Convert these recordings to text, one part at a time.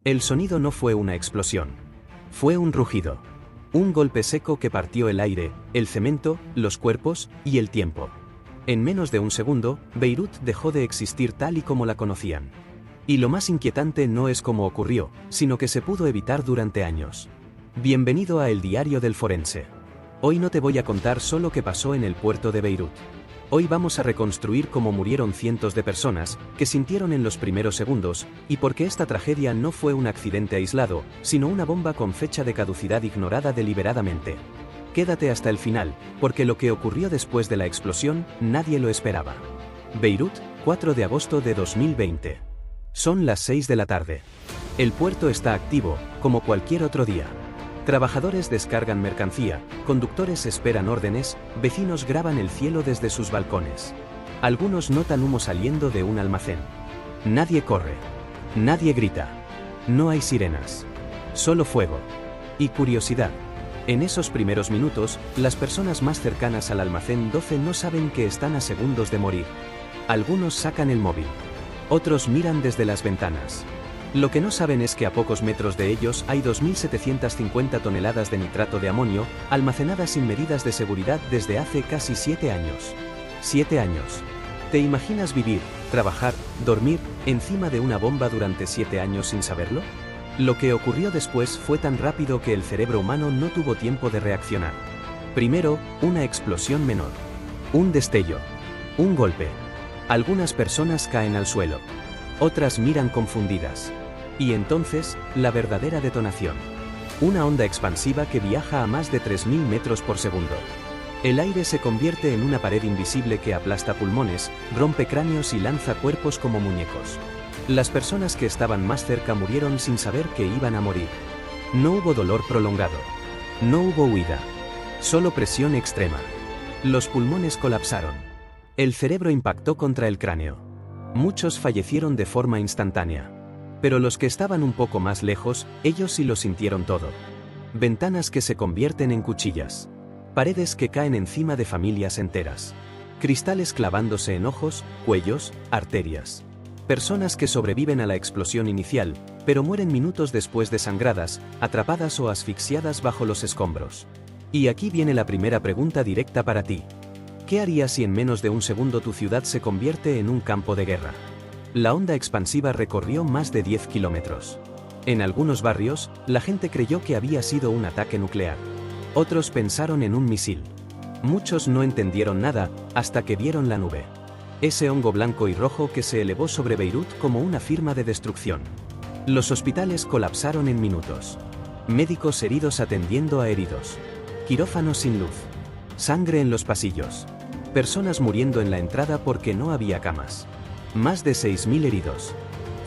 El sonido no fue una explosión. Fue un rugido. Un golpe seco que partió el aire, el cemento, los cuerpos y el tiempo. En menos de un segundo, Beirut dejó de existir tal y como la conocían. Y lo más inquietante no es cómo ocurrió, sino que se pudo evitar durante años. Bienvenido a El Diario del Forense. Hoy no te voy a contar solo qué pasó en el puerto de Beirut. Hoy vamos a reconstruir cómo murieron cientos de personas, que sintieron en los primeros segundos, y por qué esta tragedia no fue un accidente aislado, sino una bomba con fecha de caducidad ignorada deliberadamente. Quédate hasta el final, porque lo que ocurrió después de la explosión, nadie lo esperaba. Beirut, 4 de agosto de 2020. Son las 6 de la tarde. El puerto está activo, como cualquier otro día. Trabajadores descargan mercancía, conductores esperan órdenes, vecinos graban el cielo desde sus balcones. Algunos notan humo saliendo de un almacén. Nadie corre. Nadie grita. No hay sirenas. Solo fuego. Y curiosidad. En esos primeros minutos, las personas más cercanas al almacén 12 no saben que están a segundos de morir. Algunos sacan el móvil. Otros miran desde las ventanas. Lo que no saben es que a pocos metros de ellos hay 2.750 toneladas de nitrato de amonio, almacenadas sin medidas de seguridad desde hace casi 7 años. 7 años. ¿Te imaginas vivir, trabajar, dormir, encima de una bomba durante 7 años sin saberlo? Lo que ocurrió después fue tan rápido que el cerebro humano no tuvo tiempo de reaccionar. Primero, una explosión menor. Un destello. Un golpe. Algunas personas caen al suelo. Otras miran confundidas. Y entonces, la verdadera detonación. Una onda expansiva que viaja a más de 3.000 metros por segundo. El aire se convierte en una pared invisible que aplasta pulmones, rompe cráneos y lanza cuerpos como muñecos. Las personas que estaban más cerca murieron sin saber que iban a morir. No hubo dolor prolongado. No hubo huida. Solo presión extrema. Los pulmones colapsaron. El cerebro impactó contra el cráneo. Muchos fallecieron de forma instantánea. Pero los que estaban un poco más lejos, ellos sí lo sintieron todo. Ventanas que se convierten en cuchillas. Paredes que caen encima de familias enteras. Cristales clavándose en ojos, cuellos, arterias. Personas que sobreviven a la explosión inicial, pero mueren minutos después desangradas, atrapadas o asfixiadas bajo los escombros. Y aquí viene la primera pregunta directa para ti. ¿Qué harías si en menos de un segundo tu ciudad se convierte en un campo de guerra? La onda expansiva recorrió más de 10 kilómetros. En algunos barrios, la gente creyó que había sido un ataque nuclear. Otros pensaron en un misil. Muchos no entendieron nada, hasta que vieron la nube. Ese hongo blanco y rojo que se elevó sobre Beirut como una firma de destrucción. Los hospitales colapsaron en minutos. Médicos heridos atendiendo a heridos. Quirófanos sin luz. Sangre en los pasillos. Personas muriendo en la entrada porque no había camas. Más de 6.000 heridos.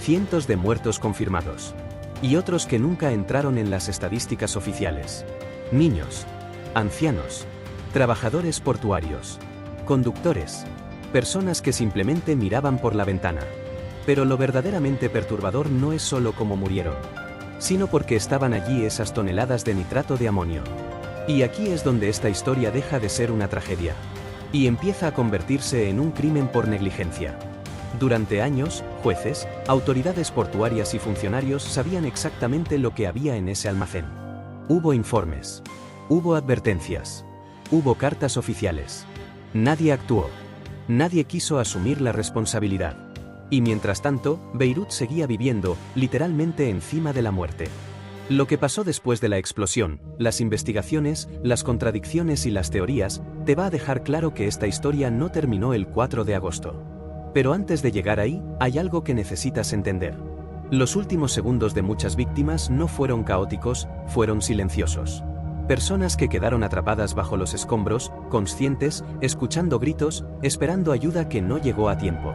Cientos de muertos confirmados. Y otros que nunca entraron en las estadísticas oficiales. Niños. Ancianos. Trabajadores portuarios. Conductores. Personas que simplemente miraban por la ventana. Pero lo verdaderamente perturbador no es solo cómo murieron, sino porque estaban allí esas toneladas de nitrato de amonio. Y aquí es donde esta historia deja de ser una tragedia. Y empieza a convertirse en un crimen por negligencia. Durante años, jueces, autoridades portuarias y funcionarios sabían exactamente lo que había en ese almacén. Hubo informes. Hubo advertencias. Hubo cartas oficiales. Nadie actuó. Nadie quiso asumir la responsabilidad. Y mientras tanto, Beirut seguía viviendo, literalmente encima de la muerte. Lo que pasó después de la explosión, las investigaciones, las contradicciones y las teorías, te va a dejar claro que esta historia no terminó el 4 de agosto. Pero antes de llegar ahí, hay algo que necesitas entender. Los últimos segundos de muchas víctimas no fueron caóticos, fueron silenciosos. Personas que quedaron atrapadas bajo los escombros, conscientes, escuchando gritos, esperando ayuda que no llegó a tiempo.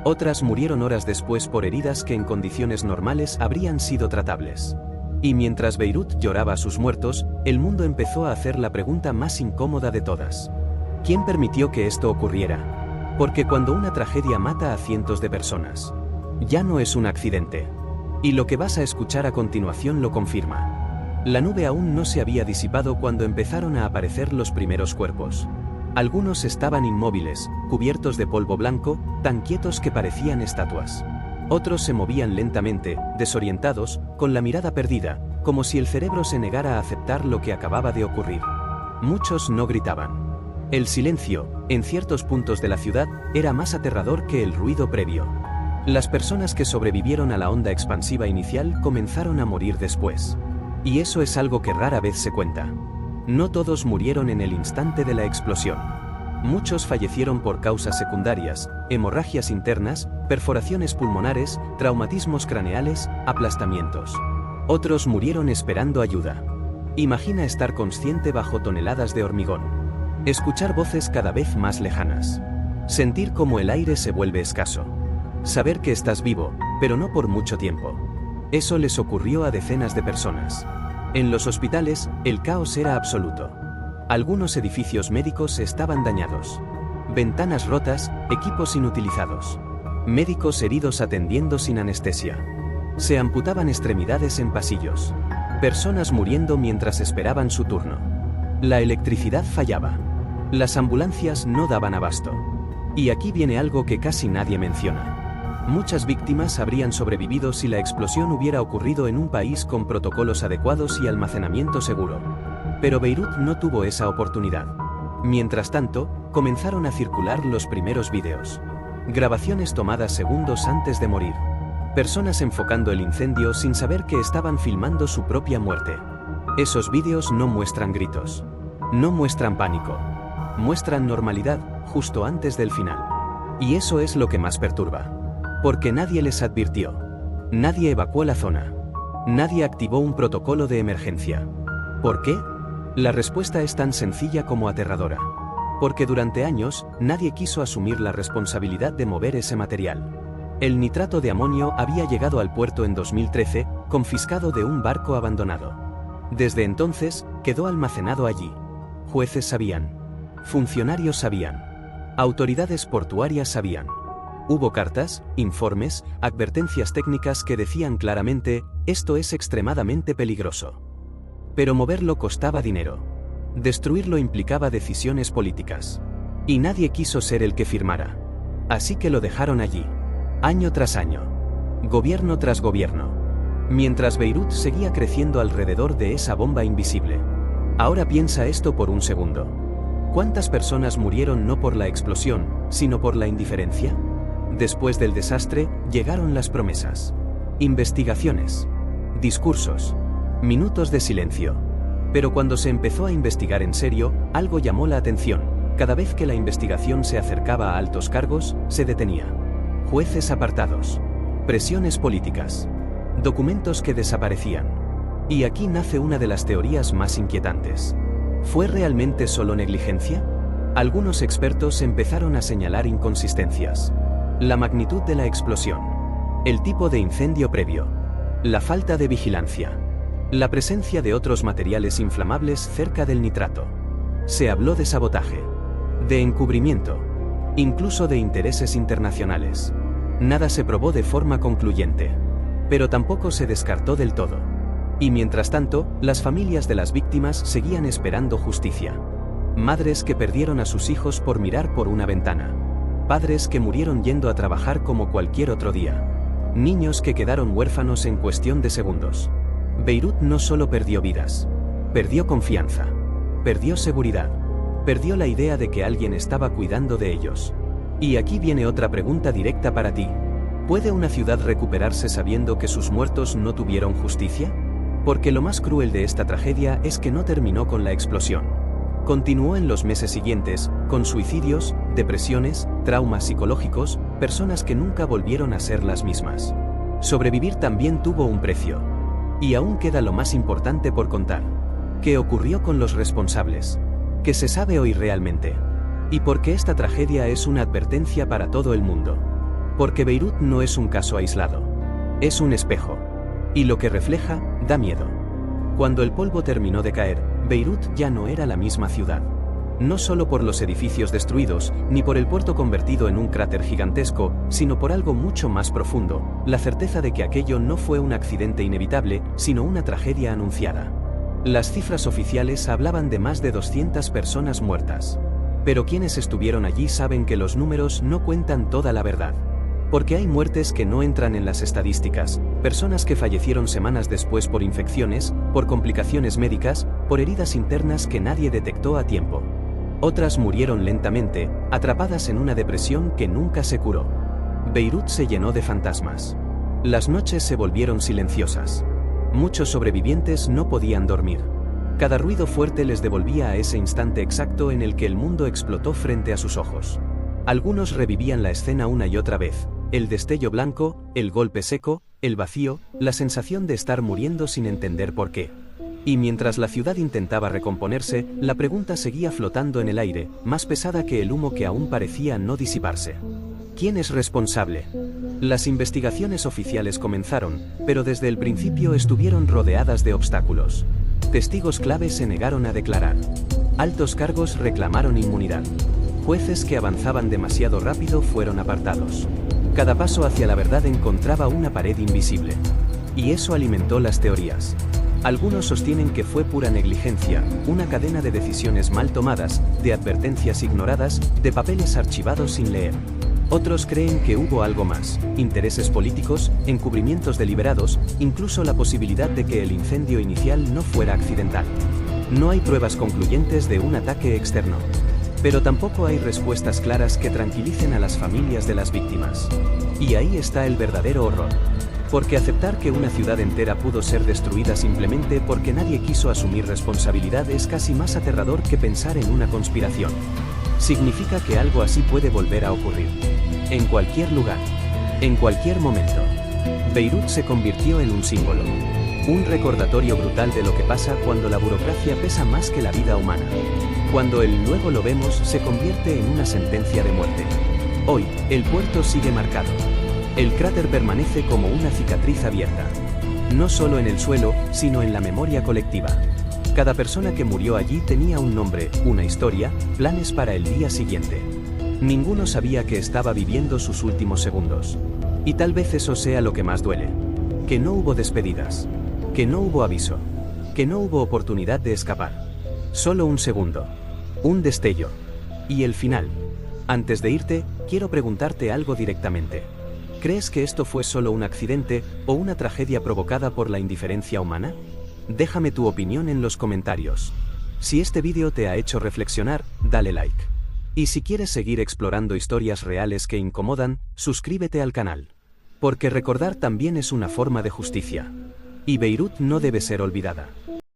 Otras murieron horas después por heridas que en condiciones normales habrían sido tratables. Y mientras Beirut lloraba a sus muertos, el mundo empezó a hacer la pregunta más incómoda de todas. ¿Quién permitió que esto ocurriera? Porque cuando una tragedia mata a cientos de personas, ya no es un accidente. Y lo que vas a escuchar a continuación lo confirma. La nube aún no se había disipado cuando empezaron a aparecer los primeros cuerpos. Algunos estaban inmóviles, cubiertos de polvo blanco, tan quietos que parecían estatuas. Otros se movían lentamente, desorientados, con la mirada perdida, como si el cerebro se negara a aceptar lo que acababa de ocurrir. Muchos no gritaban. El silencio, en ciertos puntos de la ciudad, era más aterrador que el ruido previo. Las personas que sobrevivieron a la onda expansiva inicial comenzaron a morir después. Y eso es algo que rara vez se cuenta. No todos murieron en el instante de la explosión. Muchos fallecieron por causas secundarias, hemorragias internas, perforaciones pulmonares, traumatismos craneales, aplastamientos. Otros murieron esperando ayuda. Imagina estar consciente bajo toneladas de hormigón. Escuchar voces cada vez más lejanas. Sentir cómo el aire se vuelve escaso. Saber que estás vivo, pero no por mucho tiempo. Eso les ocurrió a decenas de personas. En los hospitales, el caos era absoluto. Algunos edificios médicos estaban dañados. Ventanas rotas, equipos inutilizados. Médicos heridos atendiendo sin anestesia. Se amputaban extremidades en pasillos. Personas muriendo mientras esperaban su turno. La electricidad fallaba. Las ambulancias no daban abasto. Y aquí viene algo que casi nadie menciona. Muchas víctimas habrían sobrevivido si la explosión hubiera ocurrido en un país con protocolos adecuados y almacenamiento seguro. Pero Beirut no tuvo esa oportunidad. Mientras tanto, comenzaron a circular los primeros vídeos. Grabaciones tomadas segundos antes de morir. Personas enfocando el incendio sin saber que estaban filmando su propia muerte. Esos vídeos no muestran gritos. No muestran pánico. Muestran normalidad, justo antes del final. Y eso es lo que más perturba. Porque nadie les advirtió. Nadie evacuó la zona. Nadie activó un protocolo de emergencia. ¿Por qué? La respuesta es tan sencilla como aterradora. Porque durante años, nadie quiso asumir la responsabilidad de mover ese material. El nitrato de amonio había llegado al puerto en 2013, confiscado de un barco abandonado. Desde entonces, quedó almacenado allí. Jueces sabían. Funcionarios sabían. Autoridades portuarias sabían. Hubo cartas, informes, advertencias técnicas que decían claramente, esto es extremadamente peligroso. Pero moverlo costaba dinero. Destruirlo implicaba decisiones políticas. Y nadie quiso ser el que firmara. Así que lo dejaron allí. Año tras año. Gobierno tras gobierno. Mientras Beirut seguía creciendo alrededor de esa bomba invisible. Ahora piensa esto por un segundo. ¿Cuántas personas murieron no por la explosión, sino por la indiferencia? Después del desastre, llegaron las promesas. Investigaciones. Discursos. Minutos de silencio. Pero cuando se empezó a investigar en serio, algo llamó la atención. Cada vez que la investigación se acercaba a altos cargos, se detenía. Jueces apartados. Presiones políticas. Documentos que desaparecían. Y aquí nace una de las teorías más inquietantes. ¿Fue realmente solo negligencia? Algunos expertos empezaron a señalar inconsistencias. La magnitud de la explosión. El tipo de incendio previo. La falta de vigilancia. La presencia de otros materiales inflamables cerca del nitrato. Se habló de sabotaje. De encubrimiento. Incluso de intereses internacionales. Nada se probó de forma concluyente. Pero tampoco se descartó del todo. Y mientras tanto, las familias de las víctimas seguían esperando justicia. Madres que perdieron a sus hijos por mirar por una ventana. Padres que murieron yendo a trabajar como cualquier otro día. Niños que quedaron huérfanos en cuestión de segundos. Beirut no solo perdió vidas. Perdió confianza. Perdió seguridad. Perdió la idea de que alguien estaba cuidando de ellos. Y aquí viene otra pregunta directa para ti. ¿Puede una ciudad recuperarse sabiendo que sus muertos no tuvieron justicia? Porque lo más cruel de esta tragedia es que no terminó con la explosión. Continuó en los meses siguientes, con suicidios, depresiones, traumas psicológicos, personas que nunca volvieron a ser las mismas. Sobrevivir también tuvo un precio. Y aún queda lo más importante por contar. ¿Qué ocurrió con los responsables? ¿Qué se sabe hoy realmente? Y por qué esta tragedia es una advertencia para todo el mundo. Porque Beirut no es un caso aislado. Es un espejo. Y lo que refleja, da miedo. Cuando el polvo terminó de caer, Beirut ya no era la misma ciudad. No solo por los edificios destruidos, ni por el puerto convertido en un cráter gigantesco, sino por algo mucho más profundo, la certeza de que aquello no fue un accidente inevitable, sino una tragedia anunciada. Las cifras oficiales hablaban de más de 200 personas muertas. Pero quienes estuvieron allí saben que los números no cuentan toda la verdad. Porque hay muertes que no entran en las estadísticas, personas que fallecieron semanas después por infecciones, por complicaciones médicas, por heridas internas que nadie detectó a tiempo. Otras murieron lentamente, atrapadas en una depresión que nunca se curó. Beirut se llenó de fantasmas. Las noches se volvieron silenciosas. Muchos sobrevivientes no podían dormir. Cada ruido fuerte les devolvía a ese instante exacto en el que el mundo explotó frente a sus ojos. Algunos revivían la escena una y otra vez. El destello blanco, el golpe seco, el vacío, la sensación de estar muriendo sin entender por qué. Y mientras la ciudad intentaba recomponerse, la pregunta seguía flotando en el aire, más pesada que el humo que aún parecía no disiparse. ¿Quién es responsable? Las investigaciones oficiales comenzaron, pero desde el principio estuvieron rodeadas de obstáculos. Testigos clave se negaron a declarar. Altos cargos reclamaron inmunidad. Jueces que avanzaban demasiado rápido fueron apartados. Cada paso hacia la verdad encontraba una pared invisible. Y eso alimentó las teorías. Algunos sostienen que fue pura negligencia, una cadena de decisiones mal tomadas, de advertencias ignoradas, de papeles archivados sin leer. Otros creen que hubo algo más, intereses políticos, encubrimientos deliberados, incluso la posibilidad de que el incendio inicial no fuera accidental. No hay pruebas concluyentes de un ataque externo. Pero tampoco hay respuestas claras que tranquilicen a las familias de las víctimas. Y ahí está el verdadero horror. Porque aceptar que una ciudad entera pudo ser destruida simplemente porque nadie quiso asumir responsabilidad es casi más aterrador que pensar en una conspiración. Significa que algo así puede volver a ocurrir. En cualquier lugar. En cualquier momento. Beirut se convirtió en un símbolo. Un recordatorio brutal de lo que pasa cuando la burocracia pesa más que la vida humana. Cuando el luego lo vemos se convierte en una sentencia de muerte. Hoy, el puerto sigue marcado. El cráter permanece como una cicatriz abierta. No solo en el suelo, sino en la memoria colectiva. Cada persona que murió allí tenía un nombre, una historia, planes para el día siguiente. Ninguno sabía que estaba viviendo sus últimos segundos. Y tal vez eso sea lo que más duele. Que no hubo despedidas. Que no hubo aviso. Que no hubo oportunidad de escapar. Solo un segundo. Un destello. Y el final. Antes de irte, quiero preguntarte algo directamente. ¿Crees que esto fue solo un accidente o una tragedia provocada por la indiferencia humana? Déjame tu opinión en los comentarios. Si este vídeo te ha hecho reflexionar, dale like. Y si quieres seguir explorando historias reales que incomodan, suscríbete al canal. Porque recordar también es una forma de justicia. Y Beirut no debe ser olvidada.